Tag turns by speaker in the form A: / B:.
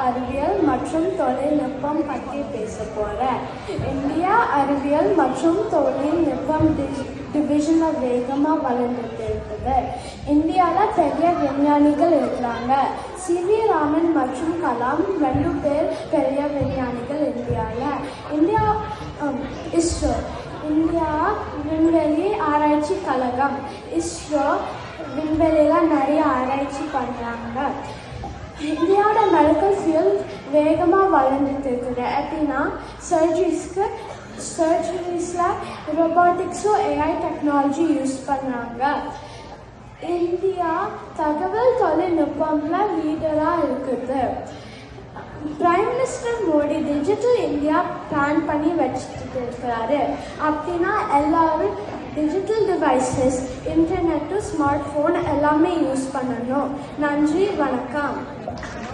A: அறிவியல் மற்றும் தொழில்நுட்பம் பற்றி பேச போகிறேன். இந்தியா அறிவியல் மற்றும் தொழில்நுட்பம் டிவிஷனில் வேகமாக வளர்ந்துட்டு இருக்குது. இந்தியாவில் பெரிய விஞ்ஞானிகள் இருக்கிறாங்க. சி.வி. ராமன் மற்றும் கலாம் 2 பேர் பெரிய விஞ்ஞானிகள் இந்தியா. இஸ்ரோ, இந்தியா விண்வெளி ஆராய்ச்சி கழகம். இஸ்ரோ விண்வெளியில் நிறைய ஆராய்ச்சி பண்ணுறாங்க. இந்தியாவோட மெடிக்கல் ஃபீல்ட் வேகமாக வளர்ந்துட்டு இருக்குது. எப்படின்னா சர்ஜரிஸில் ரொபாட்டிக்ஸும் ஏஐ டெக்னாலஜி யூஸ் பண்ணுறாங்க. இந்தியா தகவல் தொழில்நுட்பத்தில் லீடராக இருக்குது. Prime minister Modi digital India plan பண்ணி வச்சுட்டு இருக்கிறாரு. அப்படின்னா எல்லாரும் digital devices, internet, smart phone எல்லாமே யூஸ் பண்ணணும். நன்றி, வணக்கம்.